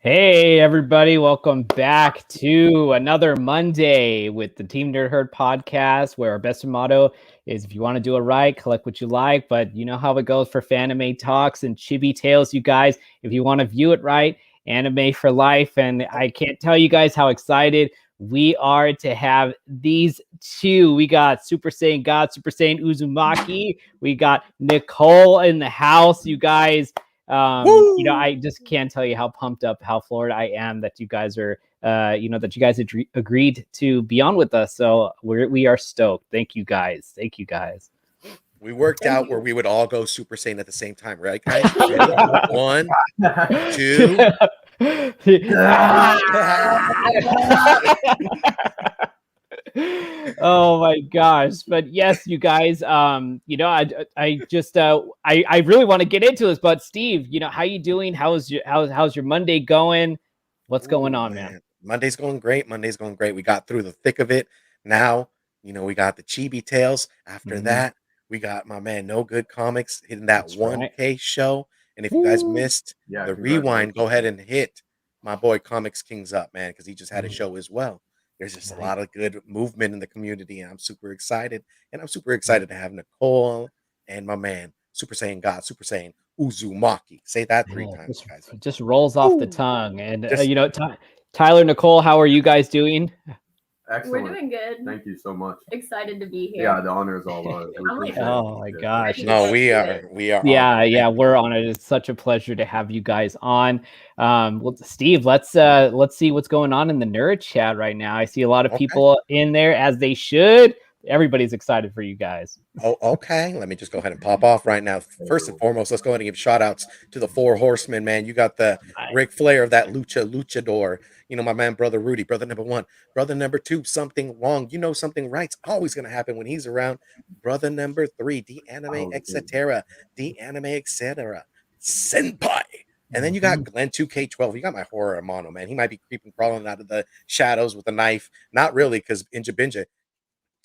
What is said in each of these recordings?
Hey everybody, welcome back to another Monday with the Team Nerd Herd podcast, where our best motto is if you want to do it right, collect what you like. But you know how it goes for Fanime Talks and Chibi Tales, you guys. If you want to view it right, anime for life. And I can't tell you guys how excited we are to have these two. We got Super Saiyan God, Super Saiyan Uzumaki. We got Nicole in the house, you guys. You know, I just can't tell you how pumped up, how floored I am that you guys are, that you guys agreed to be on with us. So we are stoked. Thank you guys. Thank you guys. We worked out where we would all go Super Saiyan at the same time, right, guys? Ready? 1, 2. Oh my gosh. But yes, you guys, you know, I just I really want to get into this, but Steve, you know, how you doing? How's your Monday going? What's going on, man? Monday's going great. Monday's going great. We got through the thick of it. Now, you know, we got the Chibi Tales. After that, we got my man No Good Comics hitting that 1K show. And if you guys missed the rewind, go ahead and hit my boy Comics Kings up, man, because he just had a show as well. There's just a lot of good movement in the community, and I'm super excited. And I'm super excited to have Nicole and my man, Super Saiyan God, Super Saiyan Uzumaki. Say that 3 times, guys. It just rolls off the tongue. And, you know, Tyler, Nicole, how are you guys doing? Excellent. We're doing good. Thank you so much. Excited to be here. Yeah, the honor is all ours. Oh my gosh. No, we are. Yeah, we're on it. It's such a pleasure to have you guys on. Well, Steve, let's see what's going on in the nerd chat right now. I see a lot of people in there, as they should. Everybody's excited for you guys. Oh, okay. Let me just go ahead and pop off right now. First and foremost, let's go ahead and give shout outs to the 4 horsemen, man. You got the Ric Flair of that luchador. You know, my man, Brother Rudy, brother number 1. Brother number 2, something wrong. You know, something right's always going to happen when he's around. Brother number 3, the anime, etc. The anime, etc. Senpai. And then you got Glenn 2K12. You got my horror mono, man. He might be creeping, crawling out of the shadows with a knife. Not really, because Inja Binja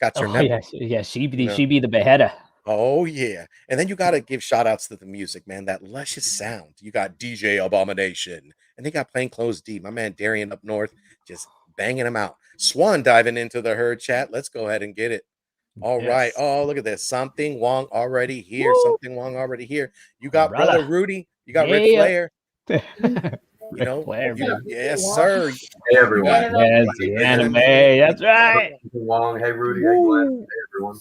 got your number. Yeah, she be the beheader. Oh yeah. And then you got to give shout outs to the music, man. That luscious sound. You got DJ Abomination, and they got Plainclothes D, my man Darian up north, just banging them out. Swan diving into the herd chat. Let's go ahead and get it. All right. Oh, look at this. Something Wong already here. Something Wong already here. You got Brother Rudy. You got Ric Flair. You know, yes, sir. Hey, everyone. Yes, the anime. That's right. Long. Hey, Rudy. Hey, Glenn. Hey, everyone.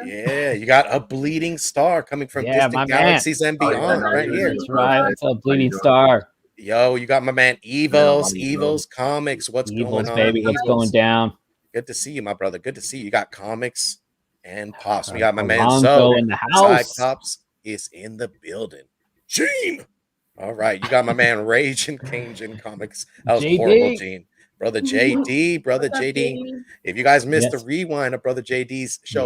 Yeah, you got a bleeding star coming from distant galaxies and beyond right here. That's right. It's a bleeding star. Yo, you got my man Evils Comics. What's going on, baby? What's going down? Good to see you, my brother. Good to see you. You got Comics and Pops. We got my man in the house. Cyclops is in the building. Gene. All right, you got my man Rage and Cajun Comics. That was horrible, Gene. Brother JD, Brother JD. If you guys missed the rewind of Brother JD's show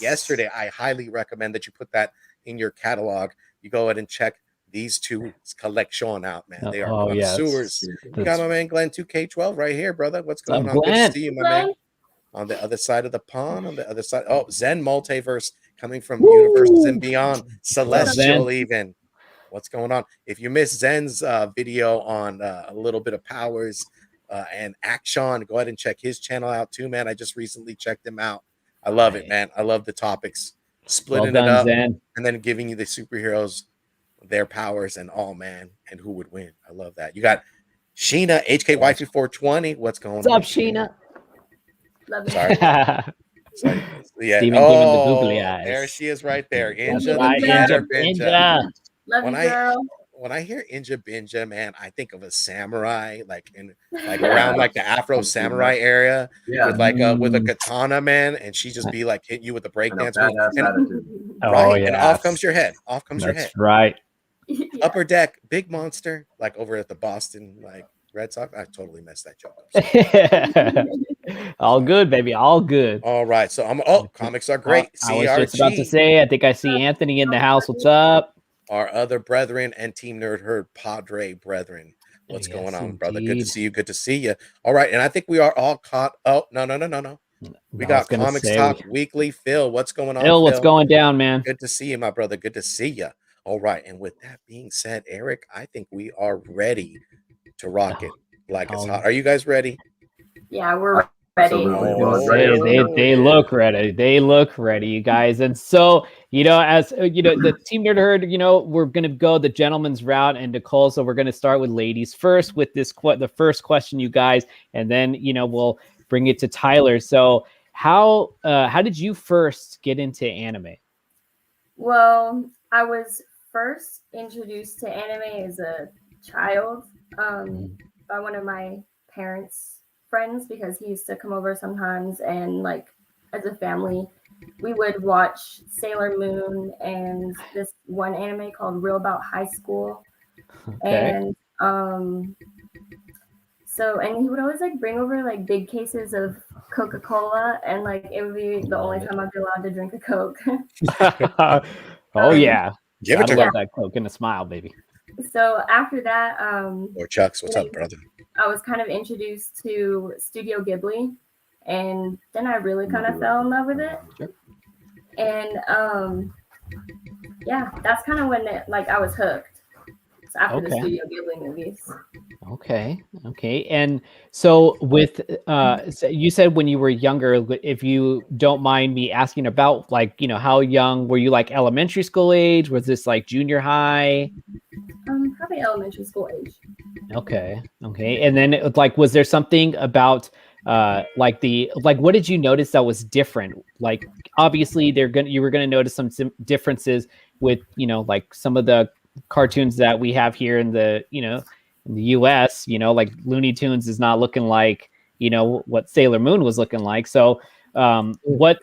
yesterday, I highly recommend that you put that in your catalog. You go ahead and check these two collection out, man. They are connoisseurs. You got my man Glenn 2K12 right here, brother. What's going on? Good to see you, my man. On the other side of the pond, on the other side. Oh, Zen Multiverse coming from universes and beyond. Celestial even. What's going on? If you missed Zen's video on a little bit of powers and action, go ahead and check his channel out too, man. I just recently checked him out. I love it, man. I love the topics, splitting it up, Zen. And then giving you the superheroes, their powers, and man, and who would win. I love that. You got Sheena, HK Wifey 420. What's going on? What's up, Sheena? Love it. Sorry. Yeah. Steven giving the googly eyes. There she is right there. Inja. Love you, girl. When I hear Inja Binja, man, I think of a samurai, like around like the Afro samurai area, with like with a katana, man, and she just be like hitting you with the breakdance. Oh, right? And off yes. comes your head. Off comes your That's head. right. Yeah. Upper deck, big monster, like over at the Boston like Red Sox. I totally messed that joke up. Sorry. All good, baby. All good. All right. So comics are I great. was just about to CRG. say, I think I see Anthony in the house. What's up? Our other brethren and Team Nerd Herd Padre brethren. What's going Yes, on, brother? Good to indeed. see you. Good to see you. All right. And I think we are all caught. Oh, no. We I was got gonna Comics say, Talk Weekly. Phil, what's going on, Phil, what's Phil? going down, man? Good to see you, my brother. Good to see you. All right. And with that being said, Eric, I think we are ready to rock it like it's hot. Are you guys ready? Yeah, we're ready. Absolutely. Oh, They yeah. look ready. They look ready, you guys. And so, as the Team Nerd Herd, we're gonna go the gentleman's route and Nicole. So we're gonna start with ladies first with the first question, you guys, and then we'll bring it to Tyler. So how did you first get into anime? Well, I was first introduced to anime as a child by one of my parents' friends because he used to come over sometimes, and like as a family, we would watch Sailor Moon and this one anime called Real About High School. Okay. And and he would always like bring over like big cases of Coca-Cola, and like it would be the only time I'd be allowed to drink a Coke. Oh yeah, Give it gotta to love her. that Coke and a smile, baby. So after that, Or Chucks, what's up, brother? I was kind of introduced to Studio Ghibli, and then I really kind of fell in love with it. Sure. And yeah, that's kind of when I was hooked. So after the Okay. Studio Ghibli movies. Okay. And so with so you said when you were younger, if you don't mind me asking about how young were you, like elementary school age? Was this like junior high? Probably elementary school age. Okay. And then was there something about what did you notice that was different? Like obviously you were gonna notice some differences with like some of the cartoons that we have here in the in the US, like Looney Tunes is not looking like what Sailor Moon was looking like. So what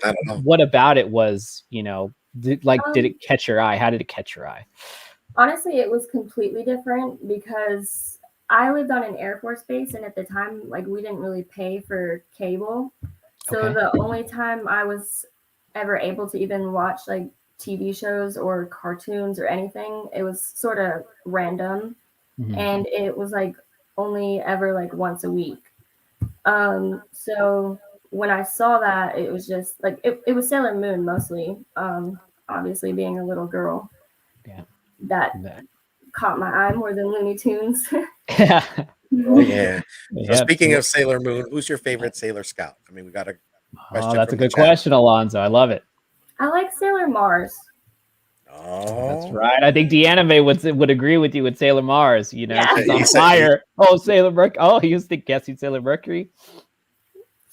about it was did it catch your eye? How did it catch your eye? Honestly, it was completely different because I lived on an Air Force base, and at the time, like we didn't really pay for cable. So Okay. the only time I was ever able to even watch like TV shows or cartoons or anything, it was sort of random. Mhm. And it was like only ever like once a week. So when I saw that, it was just like it was Sailor Moon mostly. Obviously being a little girl. Yeah. That caught my eye more than Looney Tunes. Oh yeah. So Yeah. speaking of Sailor Moon, who's your favorite Sailor Scout? I mean, we got a question. Oh, that's a from the good chat. question, Alonzo. I love it. I like Sailor Mars. Oh, that's right. I think the anime would agree with you with Sailor Mars. She's on said fire. Sailor Mercury. Oh, he used to guess he's Sailor Mercury.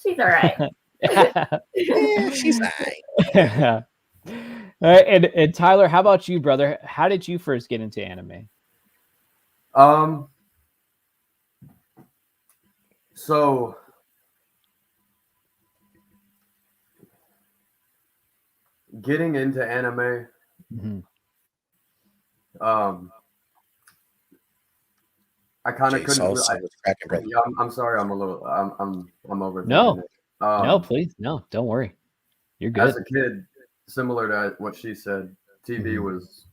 She's all right. Yeah, she's nice. All right, and Tyler, how about you, brother? How did you first get into anime? So getting into anime, I kind of couldn't. Yeah, I'm sorry. I'm a little. I'm over. No, please, no, don't worry. You're good. As a kid, similar to what she said, TV was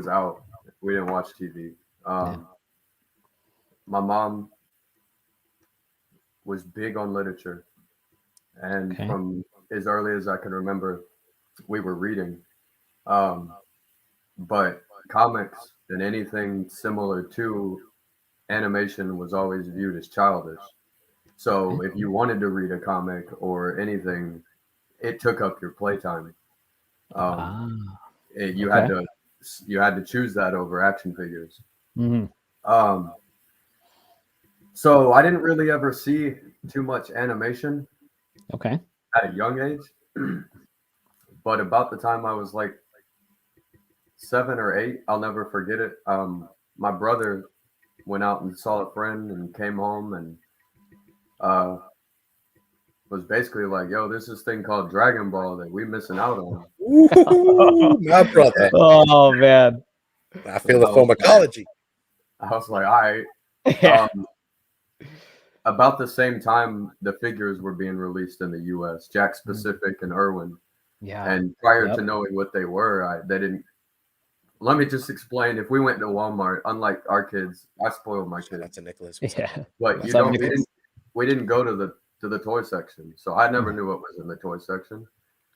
out. We didn't watch TV. My mom was big on literature, and from as early as I can remember, we were reading. But comics and anything similar to animation was always viewed as childish. So if you wanted to read a comic or anything, it took up your playtime. You had to choose that over action figures. So I didn't really ever see too much animation. Okay. At a young age, but about the time I was like 7 or 8, I'll never forget it. My brother went out and saw a friend and came home, and was basically like, yo, there's this thing called Dragon Ball that we missing out on. Ooh, my brother. Oh man. I feel the pharmacology. I was like, all right. About the same time, the figures were being released in the U.S., Jack Specific and Irwin. Yeah. And prior to knowing what they were, they didn't. Let me just explain. If we went to Walmart, unlike our kids, I spoiled my kids. That's a Nicholas. Yeah. But you know, we didn't go to the toy section, so I never knew what was in the toy section.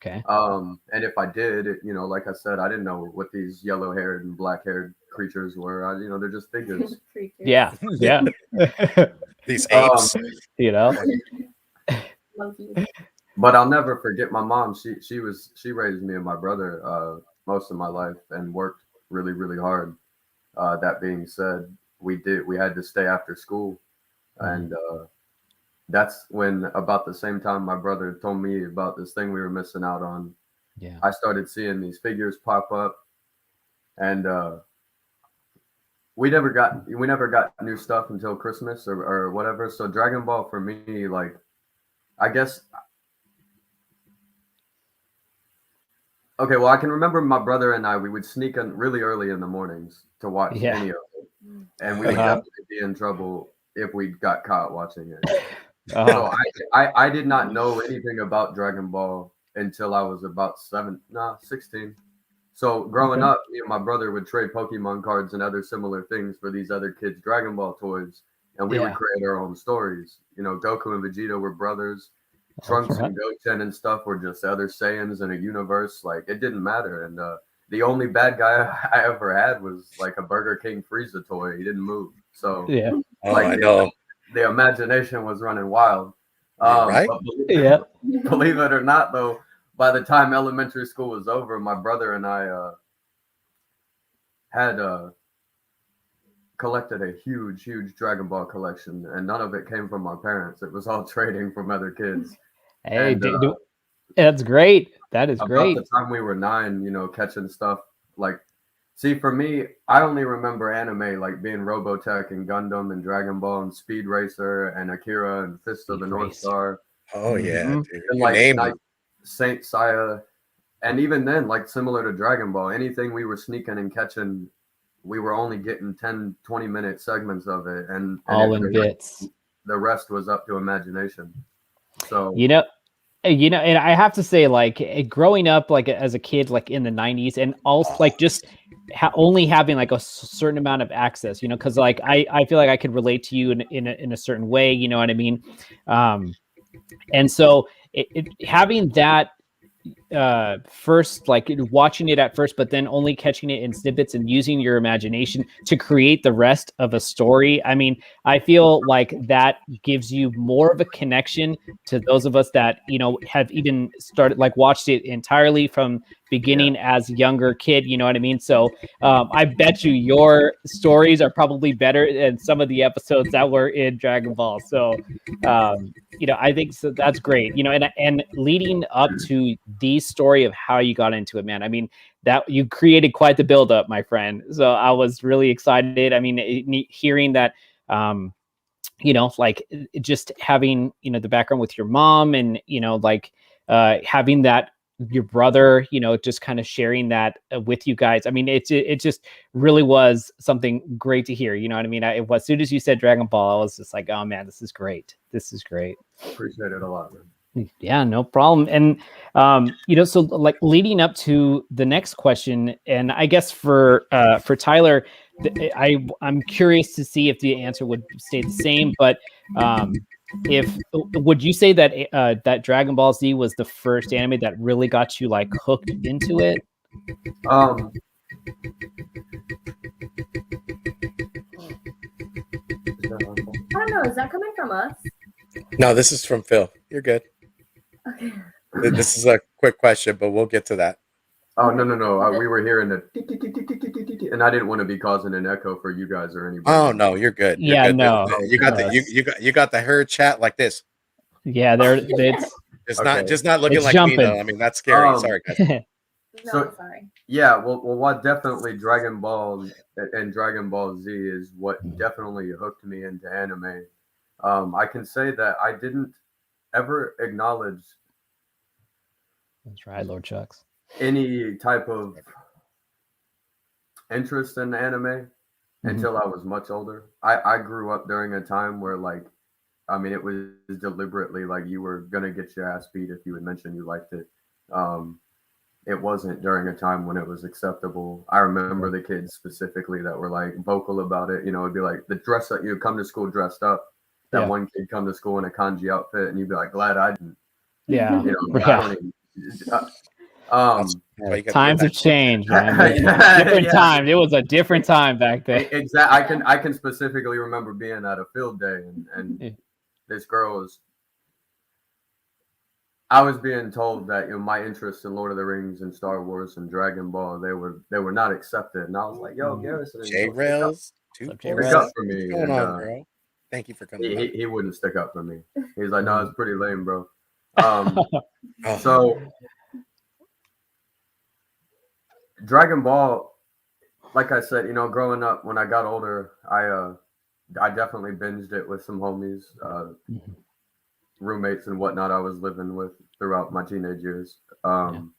Okay. And if I did, you know, like I said, I didn't know what these yellow-haired and black-haired creatures were. You know, they're just figures. Yeah. Yeah. These apes, you know. But I'll never forget my mom. She raised me and my brother most of my life and worked really, really hard. That being said, we had to stay after school, and that's when, about the same time my brother told me about this thing we were missing out on. Yeah, I started seeing these figures pop up, and we never got new stuff until Christmas or whatever. So Dragon Ball for me, like, I guess. Okay, well, I can remember my brother and we would sneak in really early in the mornings to watch any of it, and we would definitely be in trouble if we got caught watching it. So I did not know anything about Dragon Ball until I was about 16. So growing up, me and my brother would trade Pokemon cards and other similar things for these other kids' Dragon Ball toys, and we would create our own stories. You know, Goku and Vegeta were brothers. Trunks and Goten and stuff were just other Saiyans in a universe. Like, it didn't matter. And the only bad guy I ever had was like a Burger King Frieza toy. He didn't move. So I know. The imagination was running wild. Right? Believe it or not, though, by the time elementary school was over, my brother and I had collected a huge Dragon Ball collection, and none of it came from our parents. It was all trading from other kids. Hey, that's great. That is great. About the time we were 9, you know, catching stuff like, see, for me, I only remember anime like being Robotech and Gundam and Dragon Ball and Speed Racer and Akira and Fist of the North Star. Oh yeah, dude. And like Saint Seiya, and even then, like, similar to Dragon Ball, anything we were sneaking and catching, we were only getting 10-20 minute segments of it, and all in bits. The rest was up to imagination. So you know, and I have to say, like, growing up, like, as a kid, like in the 90s, and also like just only having like a certain amount of access, you know, because like I feel like I could relate to you in a certain way, you know what I mean? And so having that first, like watching it at first, but then only catching it in snippets and using your imagination to create the rest of a story. I mean, I feel like that gives you more of a connection to those of us that, you know, have even started, like, watched it entirely from beginning as a younger kid, you know what I mean? So I bet you your stories are probably better than some of the episodes that were in Dragon Ball. So you know, I think so. That's great. You know, and leading up to the story of how you got into it, man. I mean, that you created quite the build up, my friend. So I was really excited. I mean, hearing that, you know, like just having, you know, the background with your mom and, you know, like having that, your brother, you know, just kind of sharing that with you guys. I mean, it just really was something great to hear. You know what I mean? As soon as you said Dragon Ball, I was just like, oh man, this is great. This is great. Appreciate it a lot, man. Yeah, no problem. And you know, so like leading up to the next question, and I guess for Tyler, I'm curious to see if the answer would stay the same, but would you say that that Dragon Ball Z was the first anime that really got you like hooked into it? I don't know. Is that coming from us? No, this is from Phil. You're good. Okay. This is a quick question, but we'll get to that. Oh, no. We were hearing the and I didn't want to be causing an echo for you guys or anybody. Oh no, you're good. Yeah, good. no. You got the herd chat like this. Yeah, it's just not looking like jumping. me though. I mean, that's scary. Sorry, guys. No, sorry. Yeah, well, what definitely Dragon Ball and Dragon Ball Z is what definitely hooked me into anime. I can say that I didn't ever acknowledged That's right, Lord Chucks. any type of interest in anime until I was much older. I grew up during a time where, like, I mean, it was deliberately like you were gonna get your ass beat if you would mention you liked it. It wasn't during a time when it was acceptable. I remember the kids specifically that were like vocal about it. You know, it'd be like the dress up. You come to school dressed up. That one kid come to school in a kanji outfit, and you'd be like, glad I didn't. Yeah, You know, I don't even. Times have changed, man. Different times. It was a different time back then. Exactly. I can specifically remember being at a field day, and this girl was. I was being told that, you know, my interests in Lord of the Rings and Star Wars and Dragon Ball, they were not accepted, and I was like, "Yo, Garrison, J-Rails, stick up for me." What's going on, bro? Thank you for coming. He wouldn't stick up for me. He's like, "No, it's pretty lame, bro." So Dragon Ball, like I said, you know, growing up, when I got older, I definitely binged it with some homies. Roommates and whatnot I was living with throughout my teenage years. And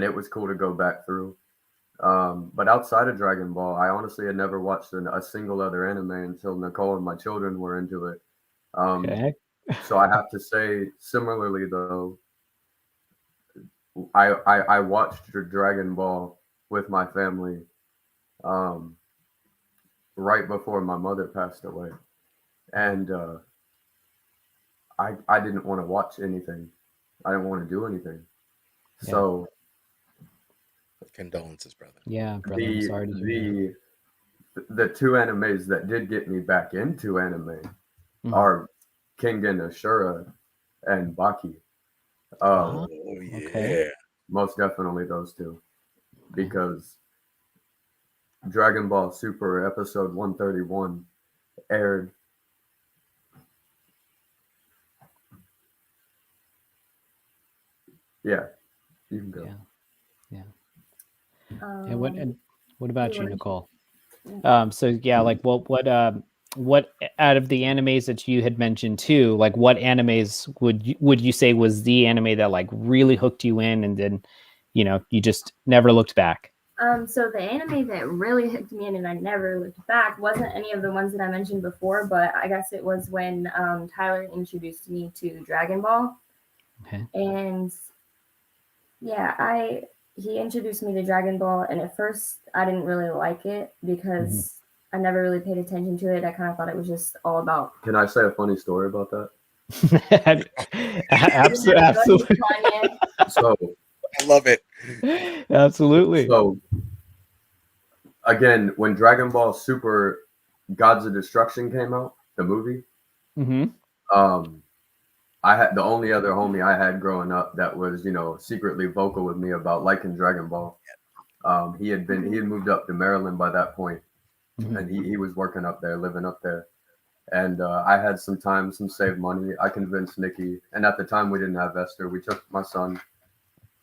it was cool to go back through. But outside of Dragon Ball, I honestly had never watched a single other anime until Nicole and my children were into it. So I have to say, similarly though, I watched Dragon Ball with my family right before my mother passed away. And I didn't want to watch anything. I didn't want to do anything. Yeah. So condolences, brother. Yeah, brother. I'm sorry to hear the two animes that did get me back into anime are Kengan Ashura and Baki. Okay. Most definitely those two. Because Dragon Ball Super episode 131 aired Yeah, you can go. Yeah. And what about you, Nicole? So yeah, like what out of the animes that you had mentioned too, like what animes would you say was the anime that like really hooked you in, and then, you know, you just never looked back? So the anime that really hooked me in and I never looked back wasn't any of the ones that I mentioned before, but I guess it was when Tyler introduced me to Dragon Ball. Okay. And yeah, he introduced me to Dragon Ball, and at first I didn't really like it because I never really paid attention to it. I kind of thought it was just all about. Can I say a funny story about that? Absolutely. So I love it. Absolutely. So again, when Dragon Ball Super Gods of Destruction came out, the movie, I had the only other homie I had growing up that was, you know, secretly vocal with me about liking Dragon Ball. He had moved up to Maryland by that point, and he was working up there, living up there. And I had some saved money. I convinced Nikki, and at the time we didn't have Esther. We took my son.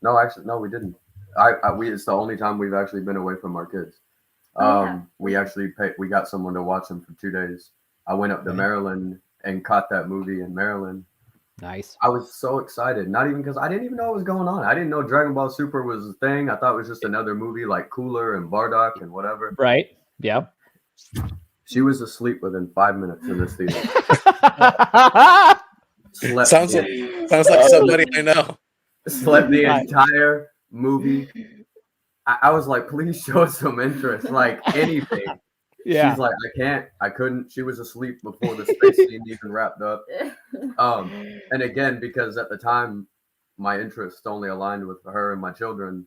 No, we didn't. It's the only time we've actually been away from our kids. We actually we got someone to watch them for 2 days. I went up to Maryland and caught that movie in Maryland. Nice. I was so excited, not even because I didn't even know what was going on. I didn't know Dragon Ball Super was a thing. I thought it was just another movie like Cooler and Bardock and whatever. Right. Yeah. She was asleep within 5 minutes in this theater. Sounds like somebody I know. Slept the entire movie. I was like, please show some interest, like anything. Yeah. She's like, I couldn't. She was asleep before the space scene even wrapped up. And again, because at the time, my interests only aligned with her and my children.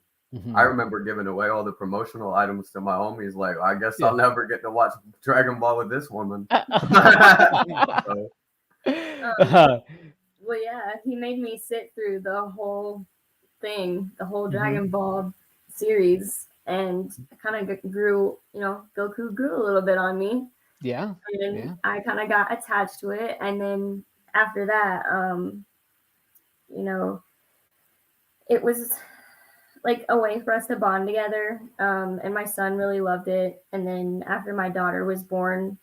I remember giving away all the promotional items to my homies. Like, I guess I'll never get to watch Dragon Ball with this woman. Well, yeah, he made me sit through the whole thing, the whole Dragon Ball series, and kind of grew, you know, Goku grew a little bit on me. Yeah. And I kind of got attached to it. And then after that, you know, it was like a way for us to bond together. And my son really loved it. And then after my daughter was born,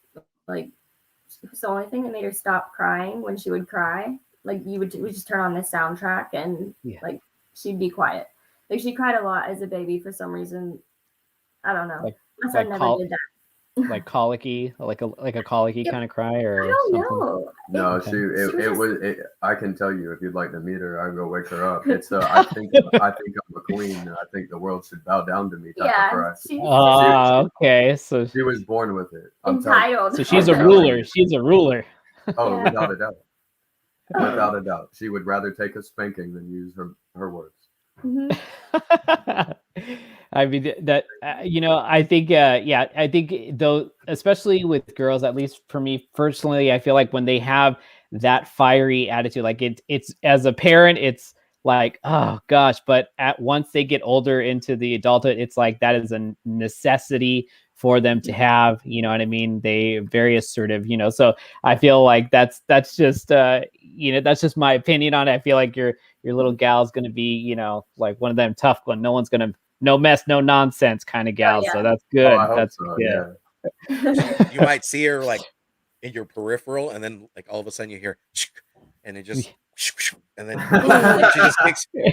like, it was the only thing that made her stop crying when she would cry. like we just turn on the soundtrack and like she'd be quiet. Like she cried a lot as a baby for some reason. I don't know. My son never did that. Like colicky, like a colicky kind of cry, or I don't something? know. No, I can tell you if you'd like to meet her, I'll go wake her up. It's I think I'm a queen, and I think the world should bow down to me. Okay, so she was born with it. Entitled. So she's a ruler. She's a ruler. Oh, without a doubt. Without a doubt, she would rather take a spanking than use her words. Mm-hmm. I mean that I think I think though, especially with girls, at least for me personally, I feel like when they have that fiery attitude, like it's as a parent, it's like, oh gosh, but once they get older into the adulthood, it's like that is a necessity for them to have, you know what I mean? They various sort of, so I feel like that's just that's just my opinion on it. I feel like your little gal's gonna be, like one of them tough one. No one's gonna no mess, no nonsense kind of gal. So that's good. That's good. Yeah. You might see her like in your peripheral, and then like all of a sudden you hear, and it just, and then she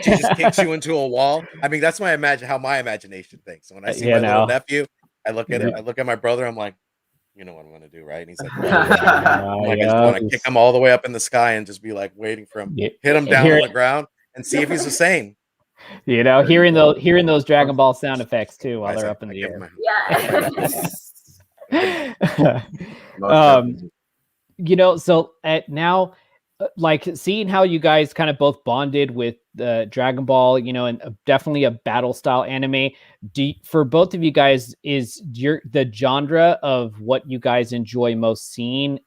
just kicks you into a wall. I mean, that's how my imagination thinks. So when I see my little nephew, I look at my brother. I'm like, you know what I'm gonna do, right? And he's like, I just want to kick him all the way up in the sky and just be like waiting for him, hit him down on the ground, and see if he's the same. Hearing those Dragon Ball sound effects too while they're up in the air. So now, like seeing how you guys kind of both bonded with the Dragon Ball, and definitely a battle style anime. For both of you guys, is the genre of what you guys enjoy most seeing?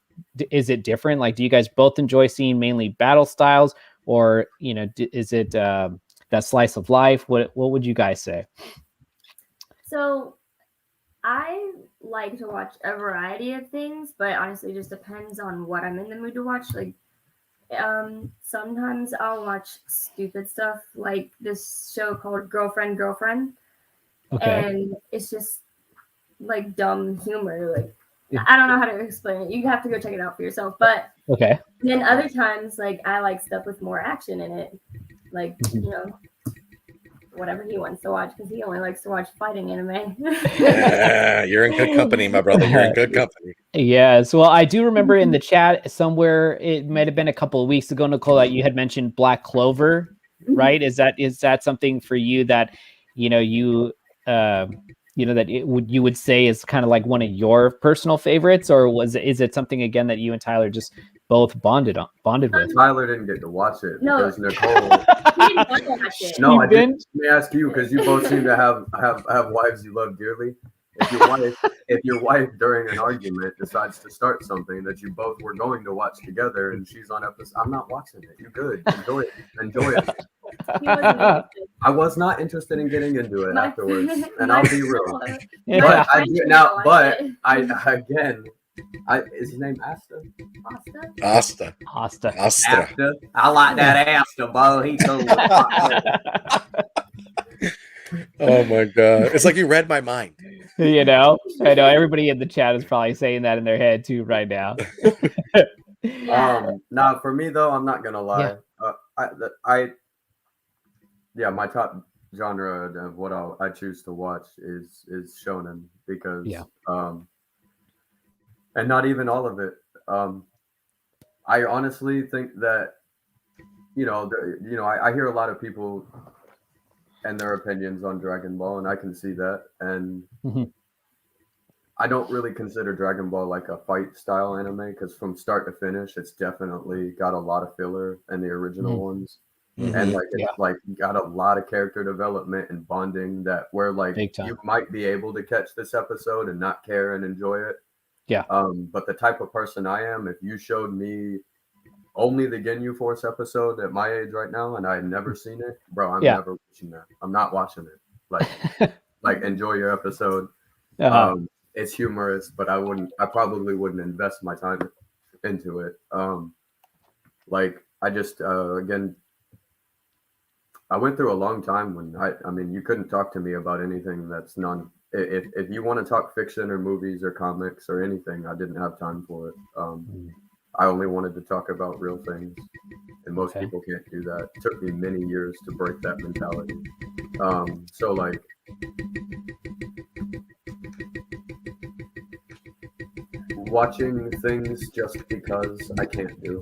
Is it different? Like, do you guys both enjoy seeing mainly battle styles, or is it that slice of life? What would you guys say? So I like to watch a variety of things, but honestly, it just depends on what I'm in the mood to watch. Like, sometimes I'll watch stupid stuff, like this show called Girlfriend, and it's just like dumb humor. Like, I don't know how to explain it. You have to go check it out for yourself. But then other times, like I like stuff with more action in it, like whatever he wants to watch, because he only likes to watch fighting anime. You're in good company, my brother. You're in good company. Yes. Well, I do remember in the chat somewhere, it might have been a couple of weeks ago, Nicole, that you had mentioned Black Clover, right? Is that something for you that you would say is kind of like one of your personal favorites, or is it something again that you and Tyler just both bonded with? Tyler didn't get to watch it because Nicole. He didn't want to watch it. No, I didn't. Let me ask you, because you both seem to have wives you love dearly. If your wife during an argument decides to start something that you both were going to watch together, and she's on episode, I'm not watching it. You good? Enjoy it. I was not interested in getting into it afterwards, and I'll be real. But I do now. But again. Is his name Asta? I like that Asta, boy. He cool. Oh my god! It's like you read my mind. I know everybody in the chat is probably saying that in their head too right now. Now for me though, I'm not gonna lie. My top genre of what I choose to watch is shonen, because and not even all of it. I honestly think that I hear a lot of people and their opinions on Dragon Ball, and I can see that. And I don't really consider Dragon Ball like a fight style anime, because from start to finish, it's definitely got a lot of filler in the original ones. And it's got a lot of character development and bonding that where you might be able to catch this episode and not care and enjoy it. But the type of person I am, if you showed me only the Ginyu Force episode at my age right now and I had never seen it, bro, I'm never watching that. I'm not watching it. Like enjoy your episode. It's humorous, but I probably wouldn't invest my time into it. I just again, I went through a long time when I mean, you couldn't talk to me about anything that's if you want to talk fiction or movies or comics or anything, I didn't have time for it. I only wanted to talk about real things, and most people can't do that. It took me many years to break that mentality. So like, watching things just because I can't do.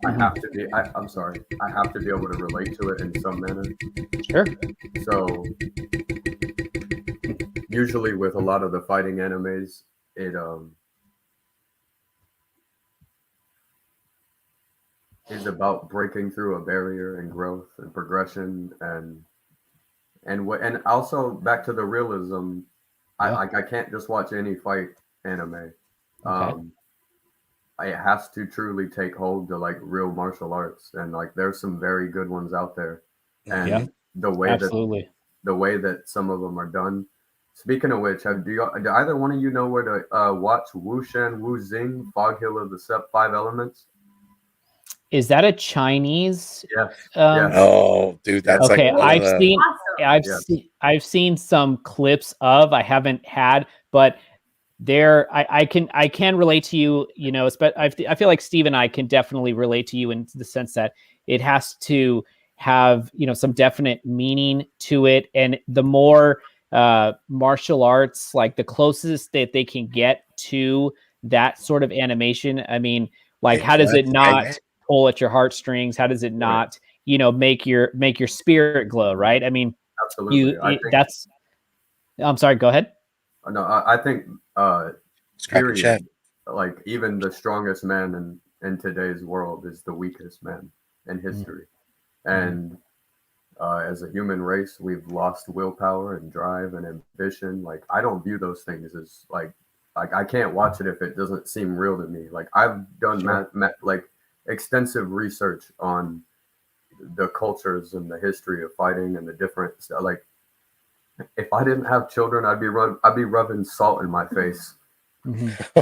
I have to be. I'm sorry. I have to be able to relate to it in some manner. Sure. So usually with a lot of the fighting animes, it is about breaking through a barrier and growth and progression and also back to the realism. I can't just watch any fight anime. It has to truly take hold to like real martial arts, and like there's some very good ones out there, and the way that some of them are done. Speaking of which, do either one of you know where to watch Wu Shan Wu Xing Fog Hill of the Five Elements? Is that a Chinese? Yes. Oh, dude, that's okay. Like I've seen some clips of. I haven't had, but I can relate to you. You know, I feel like Steve and I can definitely relate to you in the sense that it has to have some definite meaning to it, and the more martial arts, like the closest that they can get to that sort of animation. I mean, like how does it not pull at your heartstrings? How does it not, make your spirit glow, right? I mean, absolutely. I'm sorry, go ahead. No, I think period, like even the strongest man in today's world is the weakest man in history. And as a human race, we've lost willpower and drive and ambition. Like I don't view those things as like I can't watch it if it doesn't seem real to me. Like I've done like extensive research on the cultures and the history of fighting and the different like. If I didn't have children, I'd be rubbing salt in my face,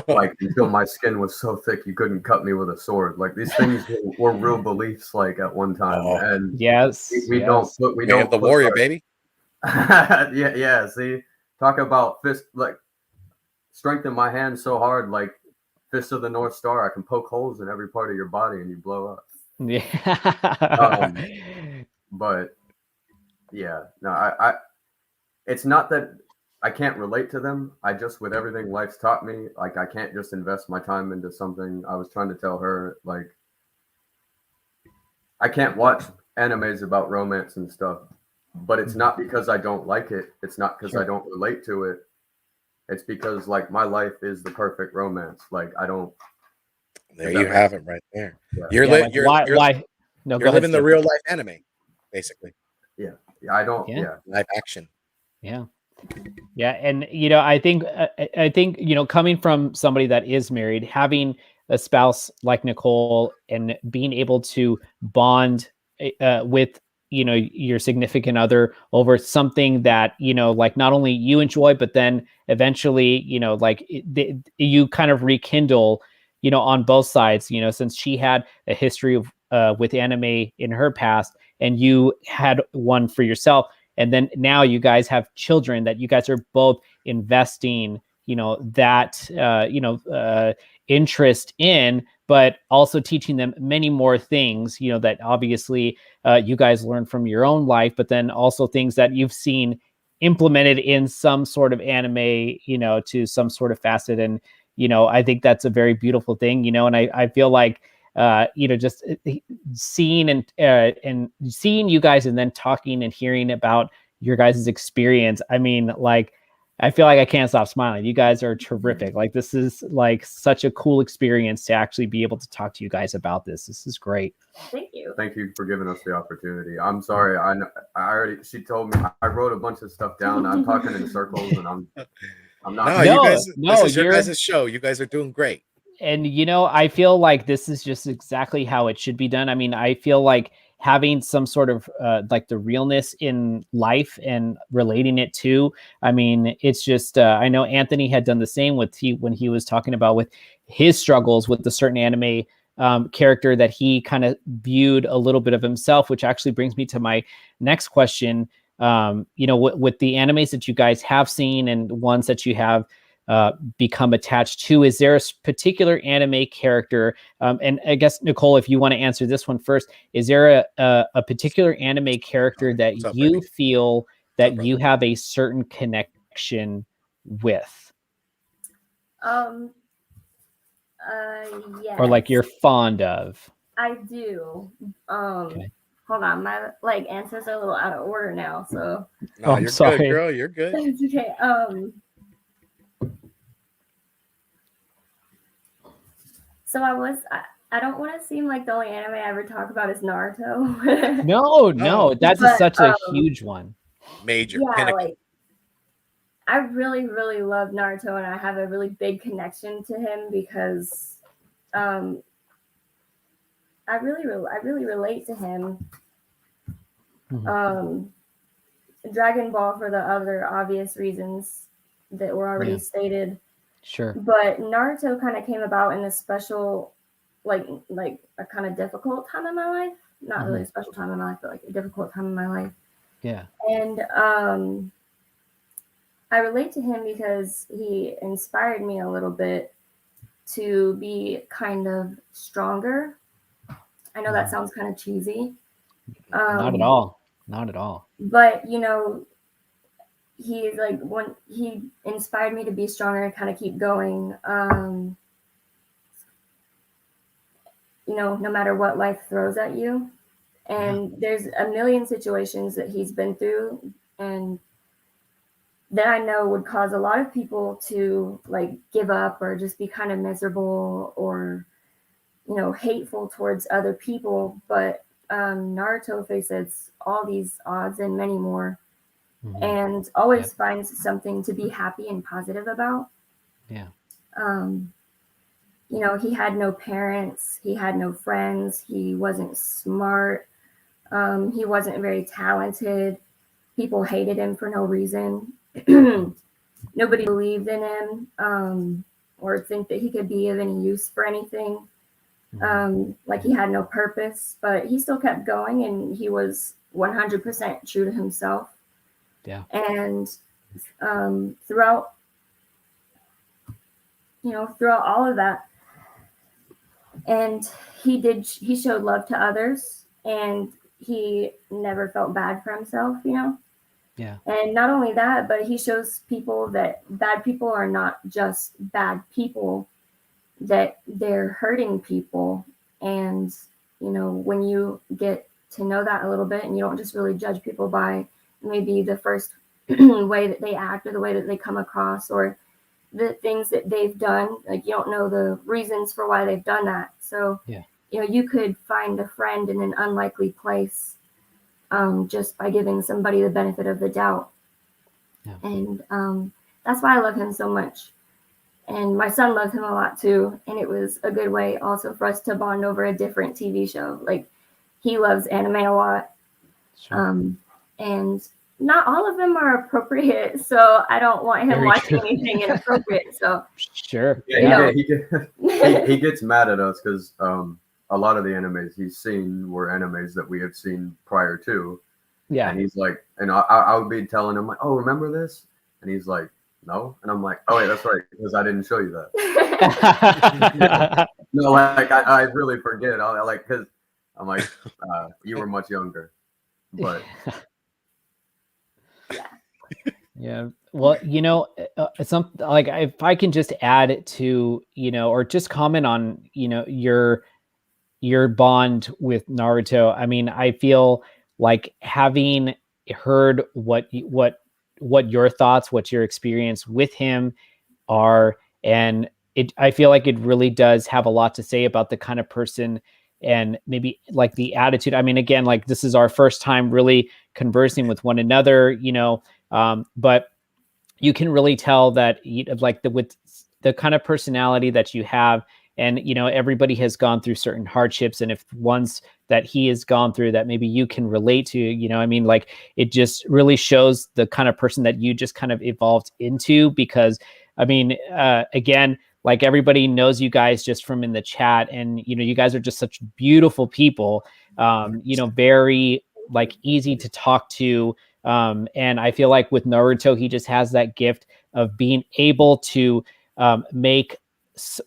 like until my skin was so thick you couldn't cut me with a sword. Like these things were real beliefs, like at one time. And we don't have the warrior, baby. yeah. See, talk about fist, like strengthen my hand so hard, like fist of the North Star. I can poke holes in every part of your body and you blow up. Yeah. But yeah, no, I it's not that I can't relate to them. I just, with everything life's taught me, like I can't just invest my time into something. I was trying to tell her, like, I can't watch animes about romance and stuff, but it's not because I don't like it. It's not because I don't relate to it. It's because like my life is the perfect romance. Like I don't. There you have it right there. Yeah. You're living the real life anime, basically. Yeah. I don't. Yeah. Live action. Yeah. And I think coming from somebody that is married, having a spouse like Nicole and being able to bond with your significant other over something that like not only you enjoy, but then eventually you kind of rekindle on both sides, since she had a history of with anime in her past and you had one for yourself. And then now you guys have children that you guys are both investing, interest in, but also teaching them many more things, that obviously you guys learn from your own life, but then also things that you've seen implemented in some sort of anime, to some sort of facet. And, I think that's a very beautiful thing, and I feel like, just seeing and seeing you guys and then talking and hearing about your guys' experience. I mean, like, I feel like I can't stop smiling. You guys are terrific. Like, this is like such a cool experience to actually be able to talk to you guys about this. This is great. Thank you. Thank you for giving us the opportunity. I'm sorry. She told me, I wrote a bunch of stuff down. I'm talking in circles and I'm not. This is your guys' show. You guys are doing great. And, I feel like this is just exactly how it should be done. I mean, I feel like having some sort of like the realness in life and relating it to, I mean, it's just, I know Anthony had done the same when he was talking about with his struggles with the certain anime character that he kind of viewed a little bit of himself, which actually brings me to my next question. With the animes that you guys have seen and ones that you have become attached to? Is there a particular anime character? And I guess, Nicole, if you want to answer this one first, is there a particular anime character that you feel that you have a certain connection with? Yes. Or like you're fond of? I do. Hold on, my answers are a little out of order now, so. No, I'm sorry. Good, girl. You're good. It's okay. So I don't want to seem like the only anime I ever talk about is Naruto. No, that's such a huge one. Major. Yeah, like I really, really love Naruto, and I have a really big connection to him because I really relate to him. Mm-hmm. Dragon Ball for the other obvious reasons that were already stated. Sure. But Naruto kind of came about in a special, like a kind of difficult time in my life. Not really a special time in my life, but like a difficult time in my life. Yeah. And I relate to him because he inspired me a little bit to be kind of stronger. I know that sounds kind of cheesy. Not at all. Not at all. But, you know, he's like, when he inspired me to be stronger and kind of keep going, you know, no matter what life throws at you. And there's a million situations that he's been through and that I know would cause a lot of people to like give up or just be kind of miserable or, you know, hateful towards other people. But Naruto faces all these odds and many more, and always finds something to be happy and positive about. Yeah. You know, he had no parents, he had no friends, he wasn't smart, he wasn't very talented. People hated him for no reason. Nobody believed in him or think that he could be of any use for anything. Like he had no purpose, but he still kept going and he was 100% true to himself. Yeah. And throughout all of that, and he showed love to others and he never felt bad for himself, you know? Yeah. And not only that, but he shows people that bad people are not just bad people, that they're hurting people. And, you know, when you get to know that a little bit and you don't just really judge people by maybe the first way that they act or the way that they come across or the things that they've done, like you don't know the reasons for why they've done that. So, you know, you could find a friend in an unlikely place just by giving somebody the benefit of the doubt. Yeah. And that's why I love him so much. And my son loves him a lot too. And it was a good way also for us to bond over a different TV show. Like he loves anime a lot. Sure. And not all of them are appropriate. So I don't want him watching anything inappropriate. So sure. Yeah, he gets mad at us because a lot of the animes he's seen were animes that we have seen prior to. Yeah. And he's like, and I would be telling him like, oh, remember this? And he's like, no. And I'm like, oh, yeah, that's right. Because I didn't show you that. No, like I really forget. I like, because I'm like, you were much younger. But yeah. Well, you know, some like if I can just add to, you know, or just comment on, you know, your bond with Naruto. I mean, I feel like having heard what your thoughts, what your experience with him are, and I feel like it really does have a lot to say about the kind of person and maybe like the attitude. I mean, again, like this is our first time really conversing with one another, you know, but you can really tell that like with the kind of personality that you have. And, you know, everybody has gone through certain hardships. And if ones that he has gone through that maybe you can relate to, you know, I mean, like it just really shows the kind of person that you just kind of evolved into. Because, I mean, again, like everybody knows you guys just from in the chat. And, you know, you guys are just such beautiful people, you know, very like easy to talk to. And I feel like with Naruto, he just has that gift of being able to make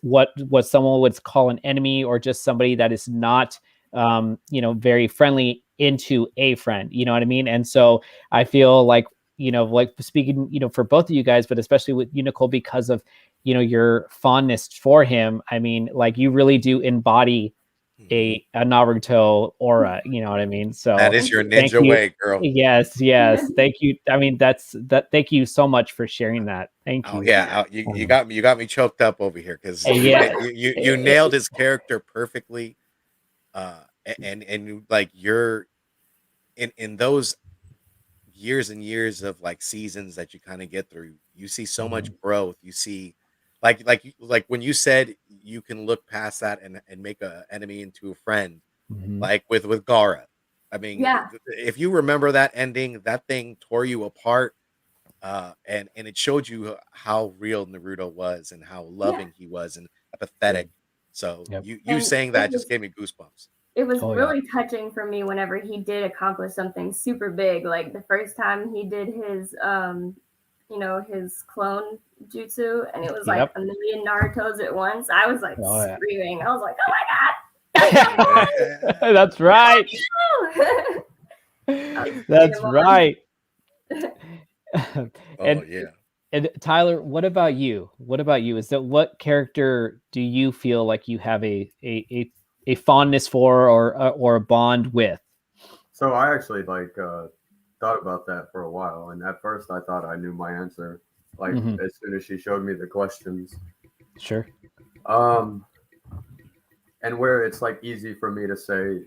what someone would call an enemy or just somebody that is not very friendly into a friend, you know what I mean? And so I feel like, like speaking, for both of you guys, but especially with you, Nicole, because of, your fondness for him. I mean, like you really do embody a Naruto aura, you know what I mean? So that is your thank ninja you. way, girl. Yes. Thank you. I mean, thank you so much for sharing that. Thank you. Oh yeah, you got me choked up over here because Yeah. you nailed his character perfectly. And like you're in those years and years of like seasons that you kind of get through, you see so much growth. You see like when you said you can look past that and make a enemy into a friend, like with Gara. I mean, Yeah. if you remember that ending, that thing tore you apart. And it showed you how real Naruto was and how loving he was and empathetic. So you And saying that just gave me goosebumps. it was really touching for me whenever he did accomplish something super big. Like the first time he did his his clone jutsu, and it was like a million Narutos at once. I was like screaming. I was like, oh my god. That's right. That's right. And Tyler, what about you? What character do you feel like you have a fondness for or a bond with? So I actually thought about that for a while, and at first I thought I knew my answer. Like as soon as she showed me the questions. Sure. And where it's like easy for me to say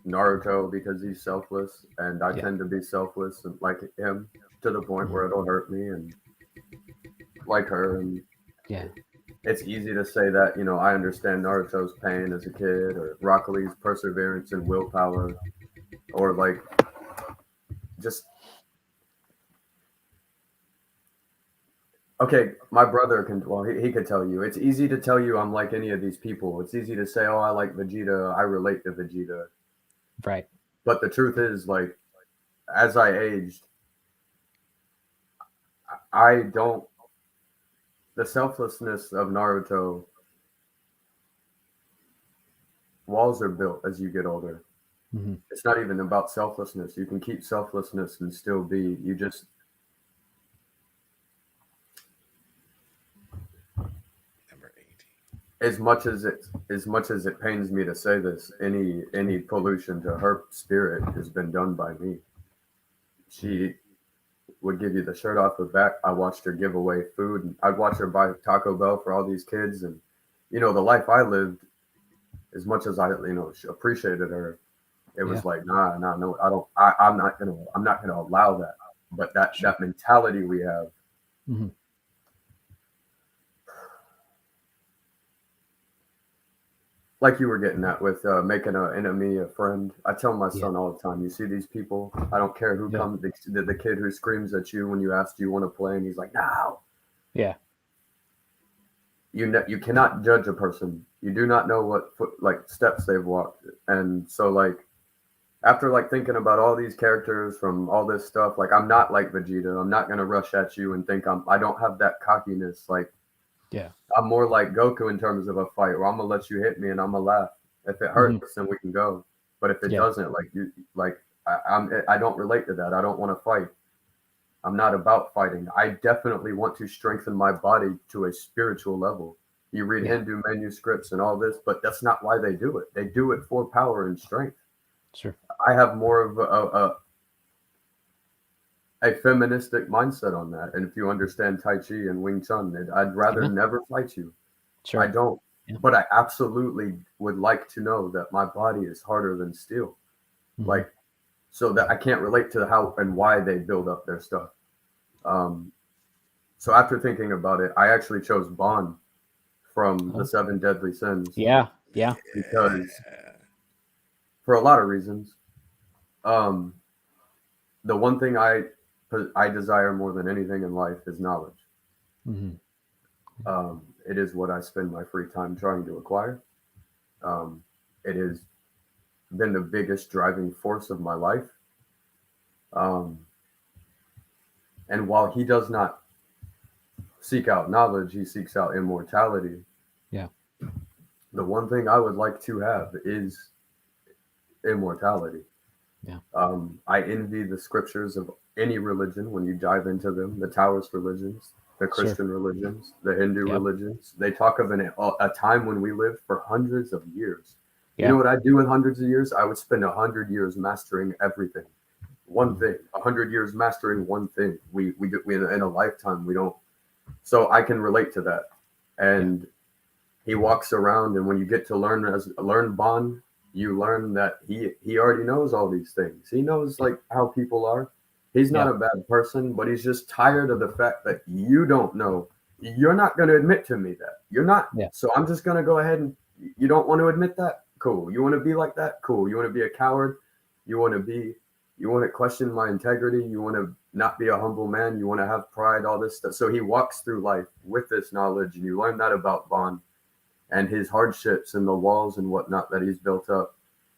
Naruto because he's selfless, and I tend to be selfless and like him to the point where it'll hurt me, and like her, and it's easy to say that I understand Naruto's pain as a kid, or Rock Lee's perseverance and willpower, or like just okay. My brother can he could tell you it's easy to tell you I'm like any of these people. It's easy to say, oh, I like Vegeta, I relate to Vegeta. Right. But the truth is, like, as I aged, I don't. The selflessness of Naruto, walls are built as you get older. It's not even about selflessness. You can keep selflessness and still be. You just. As much as it pains me to say this, any pollution to her spirit has been done by me. She would give you the shirt off her back. I watched her give away food, and I'd watch her buy Taco Bell for all these kids, and the life I lived, as much as I appreciated her, it was like no, I don't. I'm not gonna allow that. But that mentality we have. Like you were getting at with making an enemy a friend. I tell my son all the time, you see these people, I don't care who comes, the kid who screams at you when you ask, do you want to play? And he's like, no. Yeah. You cannot judge a person. You do not know what steps they've walked. And so after thinking about all these characters from all this stuff, I'm not like Vegeta. I'm not going to rush at you and think I don't have that cockiness. I'm more like Goku in terms of a fight where I'm gonna let you hit me and I'm gonna laugh. If it hurts, then we can go. But if it doesn't, I don't relate to that. I don't want to fight. I'm not about fighting. I definitely want to strengthen my body to a spiritual level. You read Hindu manuscripts and all this, but that's not why they do it. They do it for power and strength. Sure. I have more of a feministic mindset on that. And if you understand Tai Chi and Wing Chun, I'd rather never fight you. Sure. I don't. But I absolutely would like to know that my body is harder than steel. So that I can't relate to how and why they build up their stuff. So after thinking about it, I actually chose Bond from the 7 Deadly Sins. Yeah. Because for a lot of reasons. The one thing I desire more than anything in life is knowledge. It is what I spend my free time trying to acquire. It has been the biggest driving force of my life. And while he does not seek out knowledge, he seeks out immortality. Yeah. The one thing I would like to have is immortality. Yeah. I envy the scriptures of any religion when you dive into them, the Taoist religions, the Christian religions, the Hindu religions. They talk of a time when we lived for hundreds of years. Yeah. You know what I'd do in hundreds of years? I would spend 100 years mastering everything. One thing, 100 years mastering one thing. We in a lifetime, we don't. So I can relate to that. And he walks around, and when you get to learn Bond, you learn that he already knows all these things. He knows like how people are. He's not a bad person, but he's just tired of the fact that you don't know. You're not going to admit to me that. You're not. Yeah. So I'm just going to go ahead and you don't want to admit that? Cool. You want to be like that? Cool. You want to be a coward? You want to question my integrity? You want to not be a humble man? You want to have pride, all this stuff. So he walks through life with this knowledge, and you learn that about Bond and his hardships and the walls and whatnot that he's built up.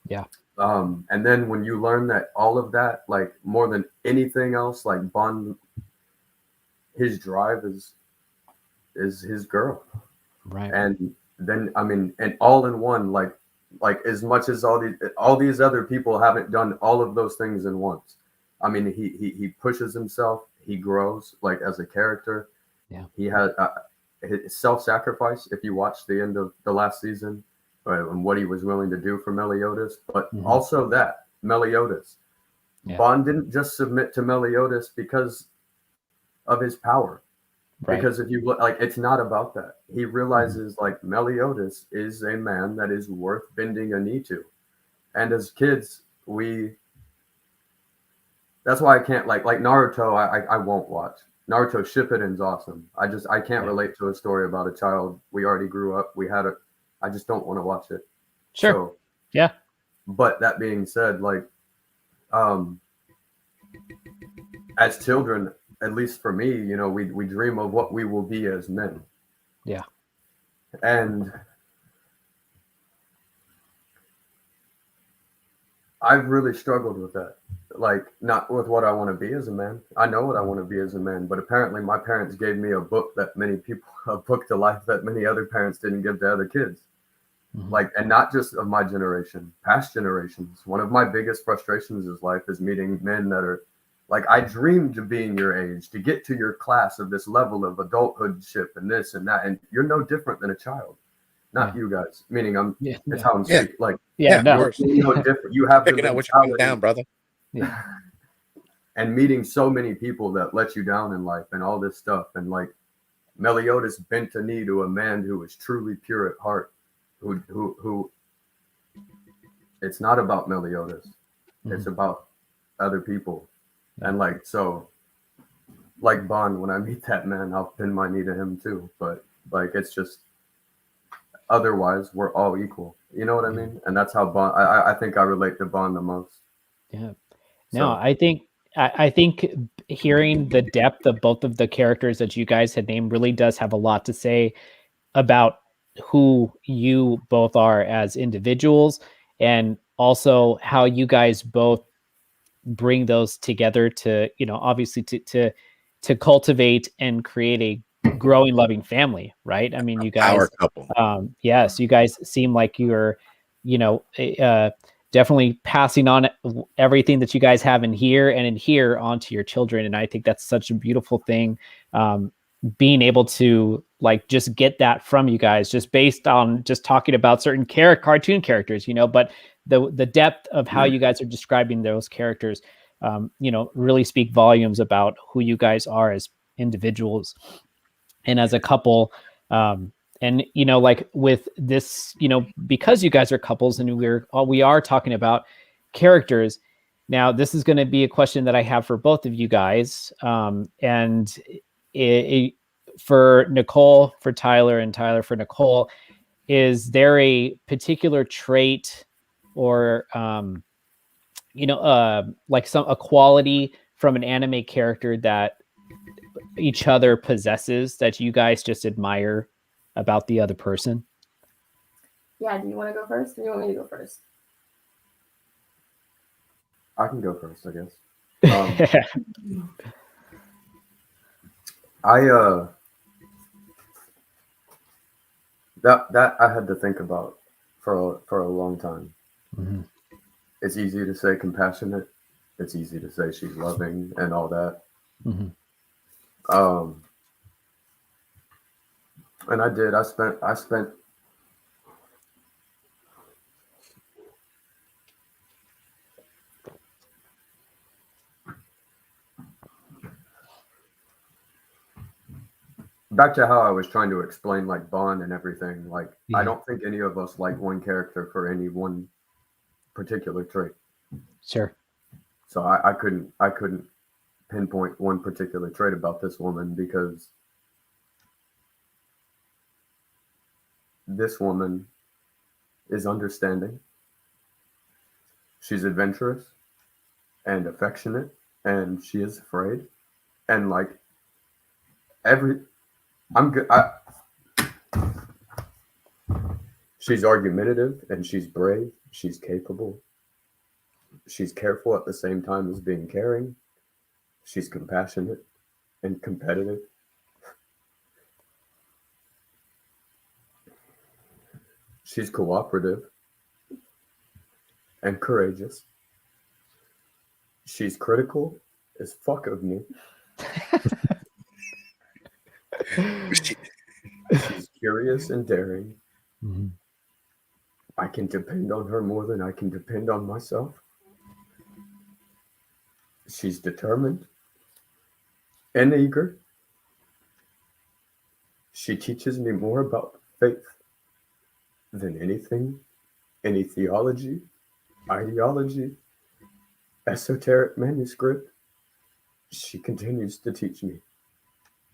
Yeah. And then when you learn that all of that, like more than anything else, like Bond, his drive is his girl. Right. And then, I mean, and all in one, like as much as all these other people haven't done all of those things in once. I mean, he pushes himself, he grows like as a character. Yeah. He has his self-sacrifice. If you watch the end of the last season, and what he was willing to do for Meliodas, but also that Meliodas, Bond didn't just submit to Meliodas because of his power. Right. Because if you look, like, it's not about that. He realizes like Meliodas is a man that is worth bending a knee to. And as kids, that's why I can't like Naruto, I won't watch. Naruto Shippuden's awesome. I can't relate to a story about a child. We already grew up. I just don't want to watch it. Sure. So, yeah. But that being said, like, as children, at least for me, you know, we dream of what we will be as men. Yeah. And I've really struggled with that. Like, not with what I want to be as a man. I know what I want to be as a man, but apparently my parents gave me a book to life that many other parents didn't give to other kids. Like, and not just of my generation, past generations. One of my biggest frustrations in life is meeting men that are like, I dreamed of being your age, to get to your class of this level of adulthoodship and this and that. And you're no different than a child. Not you guys, meaning it's how I'm speaking. Like, no. You're no different. You have picking out what you're putting down, brother. Yeah. And meeting so many people that let you down in life and all this stuff. And like Meliodas bent a knee to a man who was truly pure at heart, who it's not about Meliodas. It's about other people. And like, so like Bond, when I meet that man, I'll pin my knee to him too. But like, it's just, otherwise we're all equal. You know what I mean? And that's how Bond, I think I relate to Bond the most. Yeah. No, I think hearing the depth of both of the characters that you guys had named really does have a lot to say about who you both are as individuals, and also how you guys both bring those together to, you know, obviously to cultivate and create a growing, loving family, right? I mean, you guys, our couple. yes, you guys seem like you're, you know, definitely passing on everything that you guys have in here and in here onto your children. And I think that's such a beautiful thing. Being able to like just get that from you guys, just based on just talking about certain cartoon characters, you know, but the depth of how you guys are describing those characters, you know, really speak volumes about who you guys are as individuals and as a couple. And, you know, like with this, you know, because you guys are couples and we are talking about characters. Now, this is going to be a question that I have for both of you guys. And for Nicole, for Tyler, and Tyler for Nicole, is there a particular trait or, you know, like a quality from an anime character that each other possesses that you guys just admire about the other person? Yeah, do you want to go first or do you want me to go first? I can go first, I guess. That I had to think about for a long time. Mm-hmm. It's easy to say compassionate. It's easy to say she's loving and all that. Mm-hmm. And I did. I spent back to how I was trying to explain like Bond and everything. Like I don't think any of us like one character for any one particular trait. Sure. So I couldn't pinpoint one particular trait about this woman because this woman is understanding. She's adventurous and affectionate, and she is afraid. And like I'm good. She's argumentative and she's brave. She's capable. She's careful at the same time as being caring. She's compassionate and competitive. She's cooperative and courageous. She's critical as fuck of me. She's curious and daring. Mm-hmm. I can depend on her more than I can depend on myself. She's determined and eager. She teaches me more about faith than anything, any theology, ideology, esoteric manuscript. She continues to teach me.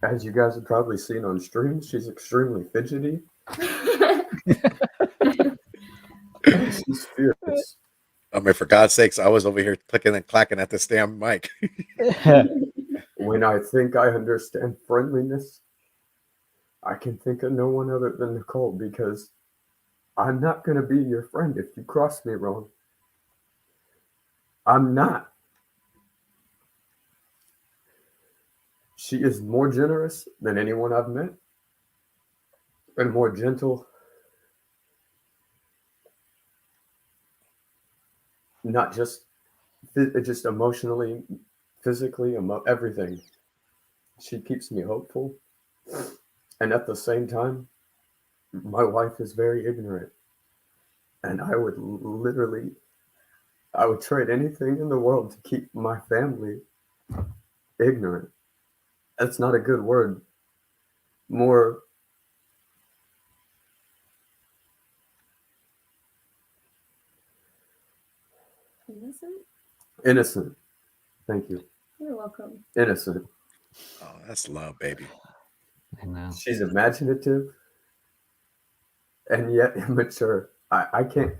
As you guys have probably seen on stream, she's extremely fidgety. She's fierce. I mean, for God's sakes, I was over here clicking and clacking at this damn mic. When I think I understand friendliness, I can think of no one other than Nicole because I'm not going to be your friend if you cross me wrong. I'm not. She is more generous than anyone I've met and more gentle. Not just emotionally, physically, everything. She keeps me hopeful. And at the same time, my wife is very ignorant. And I would trade anything in the world to keep my family ignorant. That's not a good word. More innocent. Thank you. You're welcome. Innocent. Oh, that's love, baby. I know. She's imaginative and yet immature. I can't.